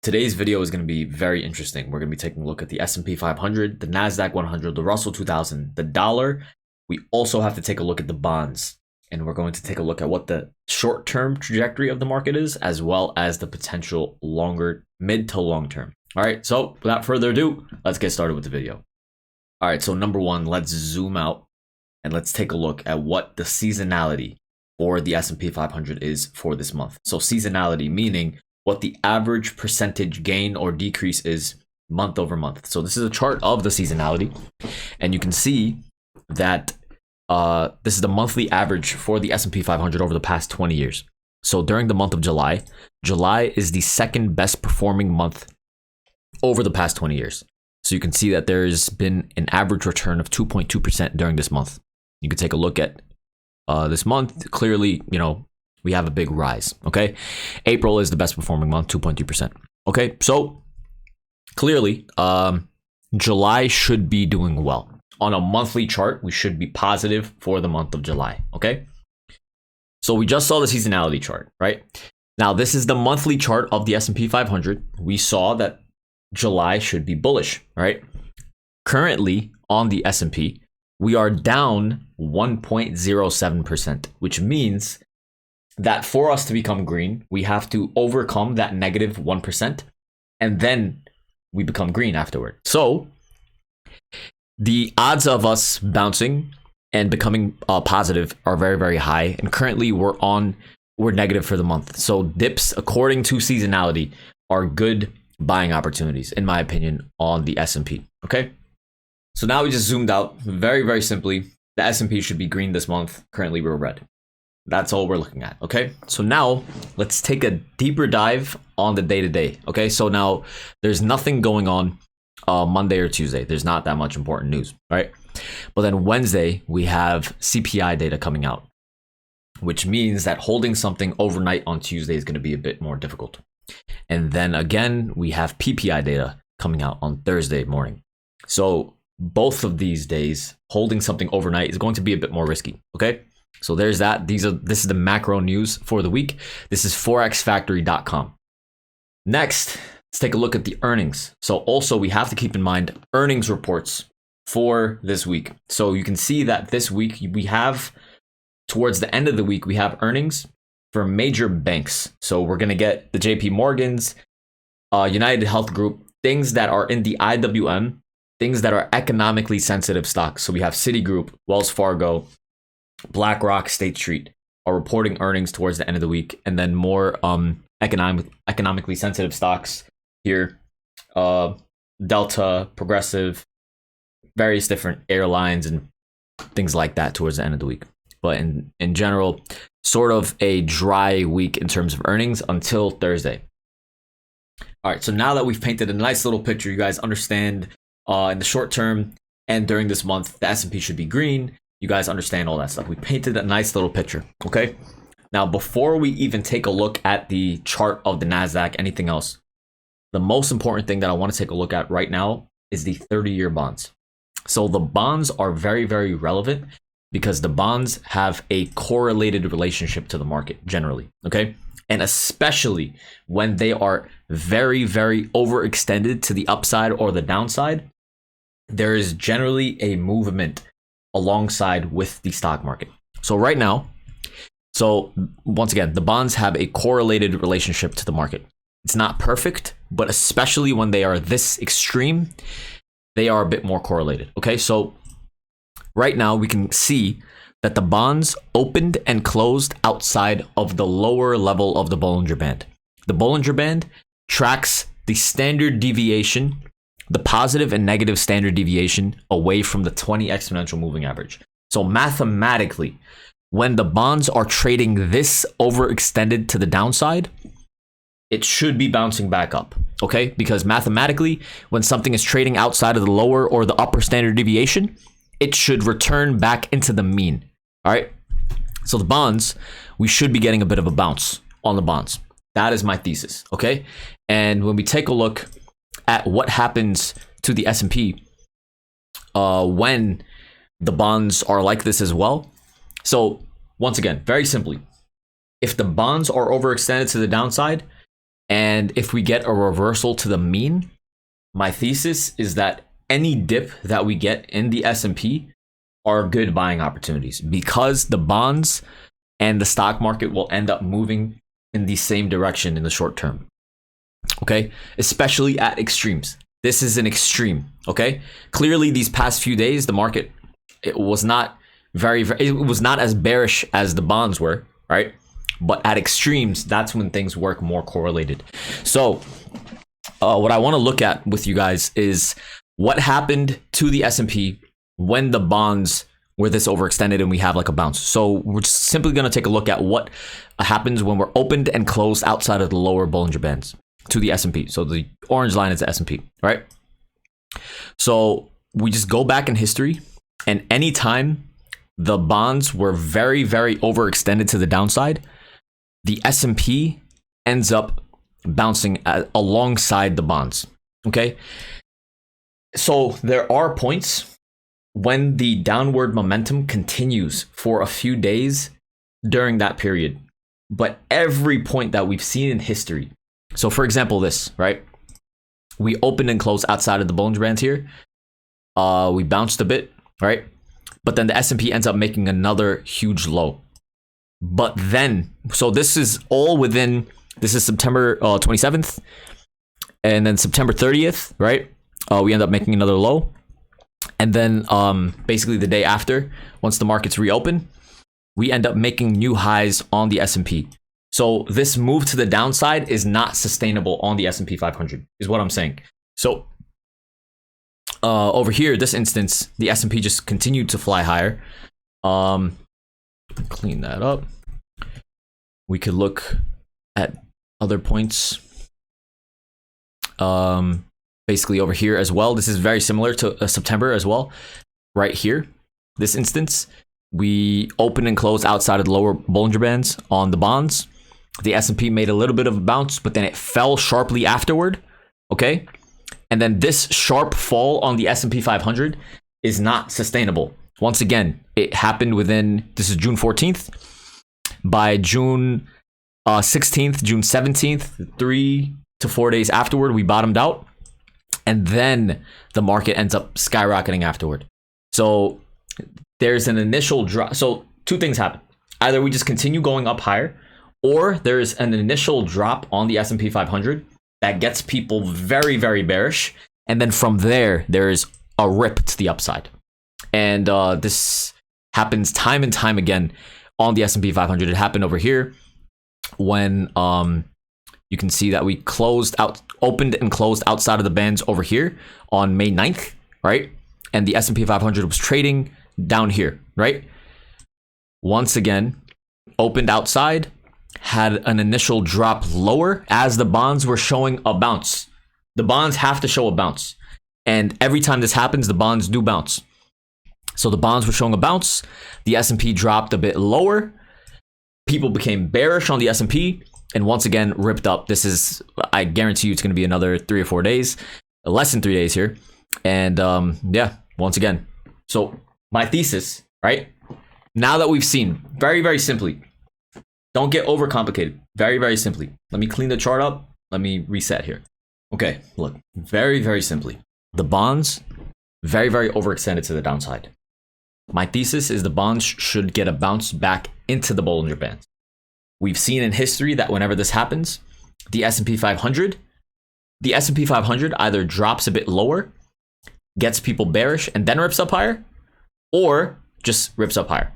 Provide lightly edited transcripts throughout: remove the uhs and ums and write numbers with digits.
Today's video is going to be very interesting. We're going to be taking a look at the SP 500, the NASDAQ 100, the Russell 2000, the dollar. We also have to take a look at the bonds, and we're going to take a look at what the short-term trajectory of the market is, as well as the potential mid to long term. All right, so without further ado, let's get started with the video. All right, so number one, let's zoom out and let's take a look at what the seasonality for the SP 500 is for this month. So seasonality meaning what the average percentage gain or decrease is month over month. So this is a chart of the seasonality, and you can see that this is the monthly average for the S&P 500 over the past 20 years. So during the month of July is the second best performing month over the past 20 years. So you can see that there's been an average return of 2.2% during this month. You can take a look at this month. Clearly, we have a big rise. Okay. April is the best performing month, 2.2%. Okay. So clearly, July should be doing well. On a monthly chart, we should be positive for the month of July. Okay. So we just saw the seasonality chart, right? Now, this is the monthly chart of the S&P 500. We saw that July should be bullish, right? Currently on the S&P, we are down 1.07%, which means that for us to become green, we have to overcome that negative 1%, and then we become green afterward. So the odds of us bouncing and becoming positive are very, very high. And currently we're negative for the month. So dips, according to seasonality, are good buying opportunities, in my opinion, on the S&P. Okay. So now we just zoomed out very, very simply. The S&P should be green this month. Currently we're red. That's all we're looking at. Okay. So now let's take a deeper dive on the day-to-day. Okay. So now there's nothing going on Monday or Tuesday. There's not that much important news, right? But then Wednesday, we have CPI data coming out, which means that holding something overnight on Tuesday is going to be a bit more difficult. And then again, we have PPI data coming out on Thursday morning. So both of these days, holding something overnight is going to be a bit more risky. Okay. So there's that. This is the macro news for the week. This is forexfactory.com. Next, let's take a look at the earnings. So also we have to keep in mind earnings reports for this week. So you can see that this week we have, towards the end of the week, we have earnings for major banks. So we're going to get the JP Morgans, United Health Group, things that are in the IWM, things that are economically sensitive stocks. So we have Citigroup, Wells Fargo, BlackRock, State Street are reporting earnings towards the end of the week. And then more economically sensitive stocks here, Delta, Progressive, various different airlines and things like that towards the end of the week. But in general, sort of a dry week in terms of earnings until Thursday. All right, so now that we've painted a nice little picture, you guys understand in the short term and during this month, the S&P should be green. You guys understand all that stuff. We painted a nice little picture, okay? Now, before we even take a look at the chart of the NASDAQ, anything else, the most important thing that I want to take a look at right now is the 30-year bonds. So the bonds are very, very relevant because the bonds have a correlated relationship to the market generally, okay? And especially when they are very, very overextended to the upside or the downside, there is generally a movement alongside with the stock market. So right now, once again, the bonds have a correlated relationship to the market. It's not perfect, but especially when they are this extreme, they are a bit more correlated. Okay, so right now we can see that the bonds opened and closed outside of the lower level of the Bollinger Band. The Bollinger Band tracks the standard deviation, the positive and negative standard deviation away from the 20 exponential moving average. So mathematically, when the bonds are trading this overextended to the downside, it should be bouncing back up, okay? Because mathematically, when something is trading outside of the lower or the upper standard deviation, it should return back into the mean, all right? So the bonds, we should be getting a bit of a bounce on the bonds. That is my thesis, okay? And when we take a look at what happens to the S&P when the bonds are like this as well. So once again, very simply, if the bonds are overextended to the downside, And if we get a reversal to the mean, my thesis is that any dip that we get in the S&P are good buying opportunities, because the bonds and the stock market will end up moving in the same direction in the short term. Okay, especially at extremes. This is an extreme. Okay, clearly these past few days the market, it was not as bearish as the bonds were, right? But at extremes, that's when things work more correlated. So what I want to look at with you guys is what happened to the S&P when the bonds were this overextended and we have like a bounce. So we're just simply going to take a look at what happens when we're opened and closed outside of the lower Bollinger Bands to the S&P. So the orange line is the S&P, right? So we just go back in history, and anytime the bonds were very, very overextended to the downside, the S&P ends up bouncing alongside the bonds. Okay, so there are points when the downward momentum continues for a few days during that period, but every point that we've seen in history, so for example this, right, we opened and closed outside of the Bollinger Bands here, we bounced a bit, right, but then the S&P ends up making another huge low. But then, so this is all within, this is September 27th, and then September 30th, right? We end up making another low. And then basically the day after, once the markets reopen, we end up making new highs on the S&P. So this move to the downside is not sustainable on the S&P 500, is what I'm saying. So over here, this instance, the S&P just continued to fly higher. Clean that up. We could look at other points. Basically over here as well. This is very similar to September as well. Right here, this instance, we opened and closed outside of the lower Bollinger Bands on the bonds. The S&P made a little bit of a bounce, but then it fell sharply afterward. Okay, and then this sharp fall on the S&P 500 is not sustainable. Once again, it happened within, this is June 14th. By June 16th, June 17th, 3 to 4 days afterward, we bottomed out. And then the market ends up skyrocketing afterward. So there's an initial drop. So two things happen. Either we just continue going up higher, or there's an initial drop on the S&P 500 that gets people very, very bearish. And then from there, there's a rip to the upside. And this happens time and time again on the S&P 500. It happened over here when you can see that we opened and closed outside of the bands over here on May 9th, right? And the S&P 500 was trading down here, right? Once again, opened outside, had an initial drop lower as the bonds were showing a bounce. The bonds have to show a bounce. And every time this happens, the bonds do bounce. So the bonds were showing a bounce. The S&P dropped a bit lower. People became bearish on the S&P and once again ripped up. This is, I guarantee you, it's going to be another 3 or 4 days, less than 3 days here. And yeah, once again. So my thesis, right? Now that we've seen, very, very simply, don't get overcomplicated. Very, very simply. Let me clean the chart up. Let me reset here. Okay, look, very, very simply. The bonds, very, very overextended to the downside. My thesis is the bonds should get a bounce back into the Bollinger Bands. We've seen in history that whenever this happens, the S&P 500 either drops a bit lower, gets people bearish, and then rips up higher, or just rips up higher.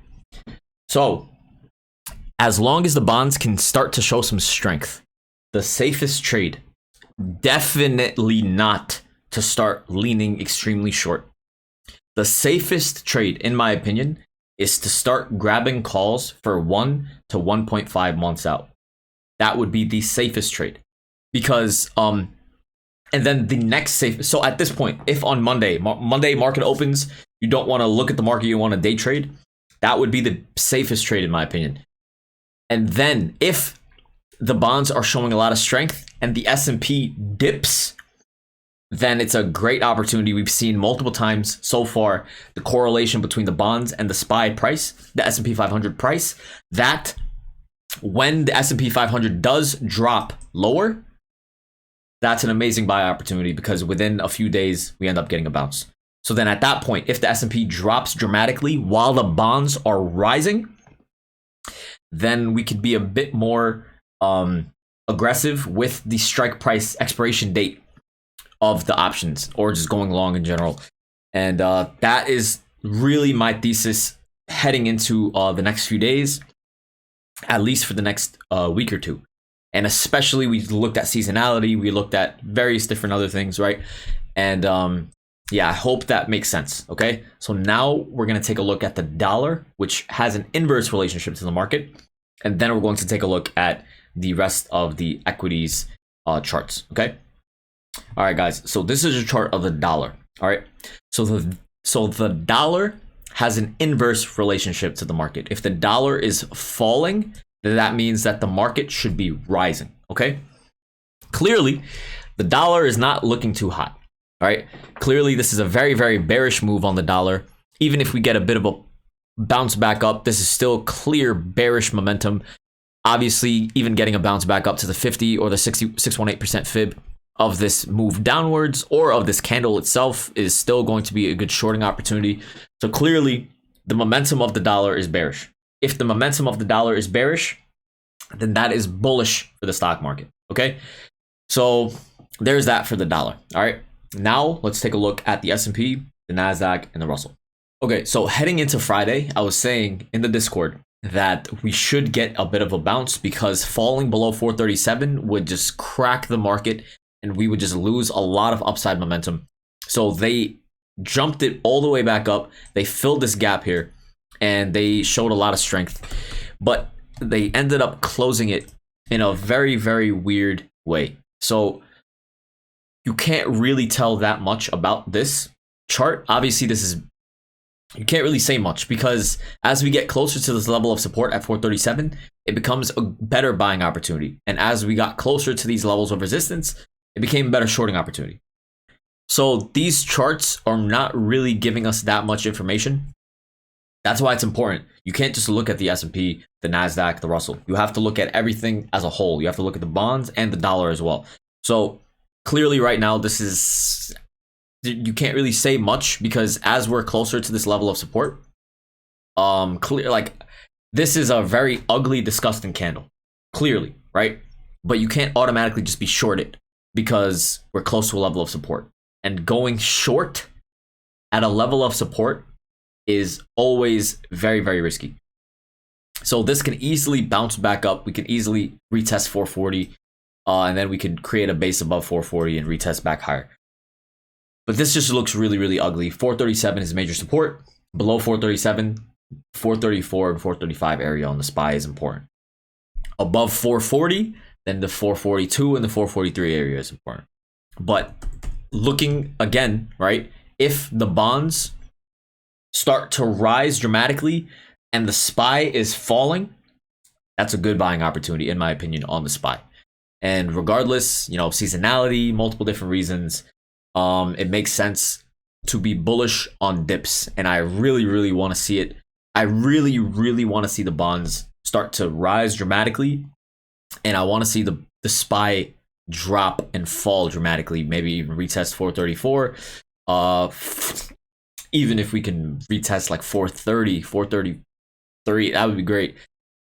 So as long as the bonds can start to show some strength, the safest trade, definitely not to start leaning extremely short. The safest trade, in my opinion, is to start grabbing calls for 1 to 1.5 months out. That would be the safest trade. Because, and then the next safe, so at this point, if on Monday market opens, you don't want to look at the market, you want to day trade, that would be the safest trade, in my opinion. And then if the bonds are showing a lot of strength and the S&P dips, then it's a great opportunity. We've seen multiple times so far the correlation between the bonds and the SPY price, the S&P 500 price, that when the S&P 500 does drop lower, that's an amazing buy opportunity because within a few days, we end up getting a bounce. So then at that point, if the S&P drops dramatically while the bonds are rising, then we could be a bit more aggressive with the strike price expiration date of the options, or just going long in general. And that is really my thesis heading into the next few days, at least for the next week or two. And especially we looked at seasonality, we looked at various different other things, right? And yeah, I hope that makes sense, okay? So now we're gonna take a look at the dollar, which has an inverse relationship to the market. And then we're going to take a look at the rest of the equities charts, okay? All right, guys, so this is a chart of the dollar, all right? So the dollar has an inverse relationship to the market. If the dollar is falling, then that means that the market should be rising, okay? Clearly, the dollar is not looking too hot, all right? Clearly, this is a very, very bearish move on the dollar. Even if we get a bit of a bounce back up, this is still clear bearish momentum. Obviously, even getting a bounce back up to the 50 or the 618% fib of this move downwards or of this candle itself is still going to be a good shorting opportunity. So clearly, the momentum of the dollar is bearish. If the momentum of the dollar is bearish, then that is bullish for the stock market, okay? So there's that for the dollar, all right? Now, let's take a look at the S&P, the NASDAQ, and the Russell. Okay, so heading into Friday, I was saying in the Discord that we should get a bit of a bounce because falling below 437 would just crack the market and we would just lose a lot of upside momentum. So they jumped it all the way back up. They filled this gap here and they showed a lot of strength, but they ended up closing it in a very, very weird way. So you can't really tell that much about this chart. Obviously, you can't really say much because as we get closer to this level of support at 437, it becomes a better buying opportunity. And as we got closer to these levels of resistance, it became a better shorting opportunity. So these charts are not really giving us that much information. That's why it's important. You can't just look at the S&P, the NASDAQ, the Russell. You have to look at everything as a whole. You have to look at the bonds and the dollar as well. So clearly right now, you can't really say much because as we're closer to this level of support, this is a very ugly, disgusting candle, clearly, right? But you can't automatically just be shorted because we're close to a level of support. And going short at a level of support is always very, very risky. So this can easily bounce back up. We can easily retest 440, and then we can create a base above 440 and retest back higher. But this just looks really, really ugly. 437 is major support. Below 437, 434 and 435 area on the SPY is important. Above 440, then the 442 and the 443 area is important. But looking again, right, if the bonds start to rise dramatically and the SPY is falling, that's a good buying opportunity, in my opinion, on the SPY. And regardless, seasonality, multiple different reasons, it makes sense to be bullish on dips. And I really, really want to see it. I really, really want to see the bonds start to rise dramatically. And I want to see the SPY drop and fall dramatically, maybe even retest 434. Even if we can retest like 430, 433, that would be great.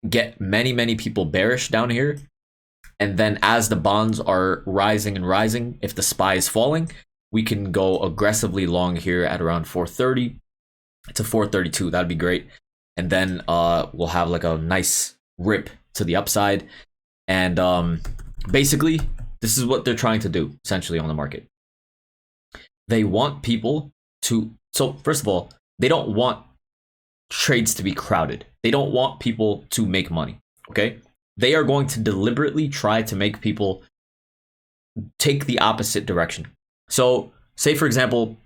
Get many, many people bearish down here. And then as the bonds are rising and rising, if the SPY is falling, we can go aggressively long here at around 430 to 432. That'd be great. And then we'll have like a nice rip to the upside. And basically, this is what they're trying to do, essentially, on the market. They want people to... So, first of all, they don't want trades to be crowded. They don't want people to make money, okay? They are going to deliberately try to make people take the opposite direction. So, say, for example,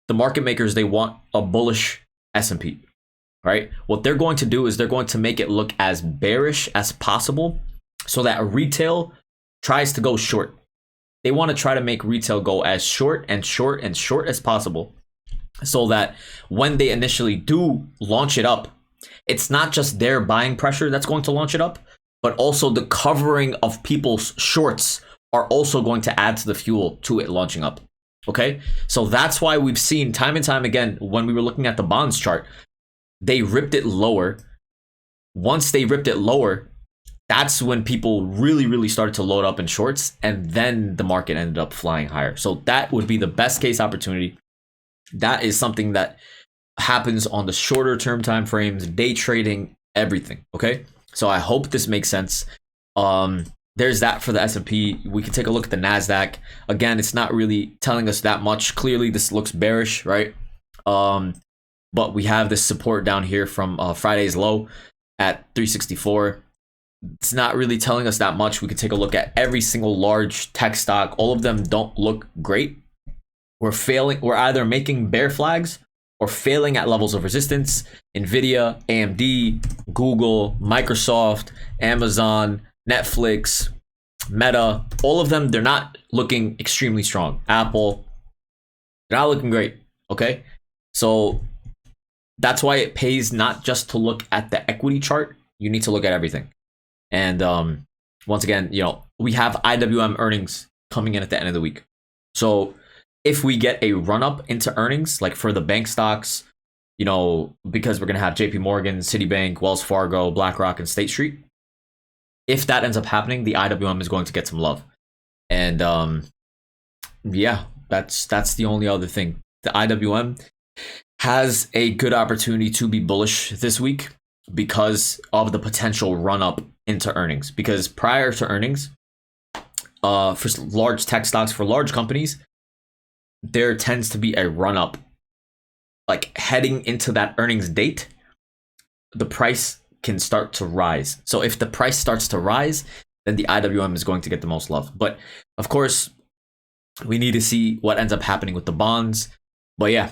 the market makers, they want a bullish S&P, right? What they're going to do is they're going to make it look as bearish as possible so that retail tries to go short. They want to try to make retail go as short and short and short as possible so that when they initially do launch it up, it's not just their buying pressure that's going to launch it up, but also the covering of people's shorts are also going to add to the fuel to it launching up. Okay, so that's why we've seen time and time again when we were looking at the bonds chart, they ripped it lower. Once they ripped it lower, that's when people really started to load up in shorts, and then the market ended up flying higher. So that would be the best case opportunity. That is something that happens on the shorter term time frames, day trading, everything. Okay, so I hope this makes sense. There's that for the S&P. We can take a look at the NASDAQ. Again, it's not really telling us that much. Clearly, this looks bearish, right? But we have this support down here from Friday's low at 364. It's not really telling us that much. We could take a look at every single large tech stock. All of them don't look great. We're failing. We're either making bear flags or failing at levels of resistance. Nvidia, AMD, Google, Microsoft, Amazon, Netflix, Meta, all of them, they're not looking extremely strong. Apple, they're not looking great. Okay, so that's why it pays not just to look at the equity chart. You need to look at everything. And once again, you know, we have IWM earnings coming in at the end of the week. So if we get a run up into earnings, like for the bank stocks, you know, because we're going to have JP Morgan, Citibank, Wells Fargo, BlackRock, and State Street. If that ends up happening, the IWM is going to get some love. And yeah, that's the only other thing. The IWM has a good opportunity to be bullish this week because of the potential run up into earnings. Because prior to earnings, for large tech stocks, for large companies, there tends to be a run up. Like heading into that earnings date, the price can start to rise. So if the price starts to rise, then the IWM is going to get the most love. But of course, we need to see what ends up happening with the bonds. But yeah,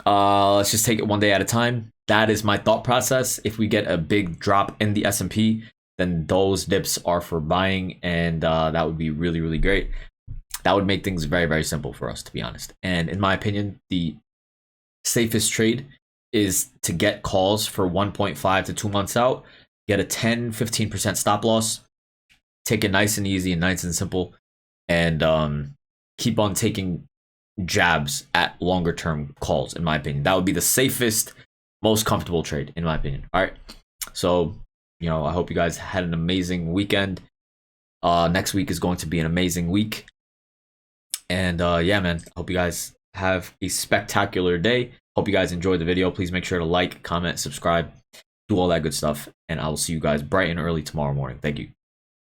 let's just take it one day at a time. That is my thought process. If we get a big drop in the S&P, then those dips are for buying, and that would be really great. That would make things very simple for us, to be honest. And in my opinion, the safest trade is to get calls for 1.5 to 2 months out, get a 10-15% stop loss, take it nice and easy and nice and simple, and keep on taking jabs at longer term calls. In my opinion, that would be the safest, most comfortable trade, in my opinion. All right, so you know, I hope you guys had an amazing weekend. Next week is going to be an amazing week, and yeah, man, I hope you guys have a spectacular day. Hope you guys enjoyed the video. Please make sure to like, comment, subscribe, do all that good stuff, and I will see you guys bright and early tomorrow morning. Thank you.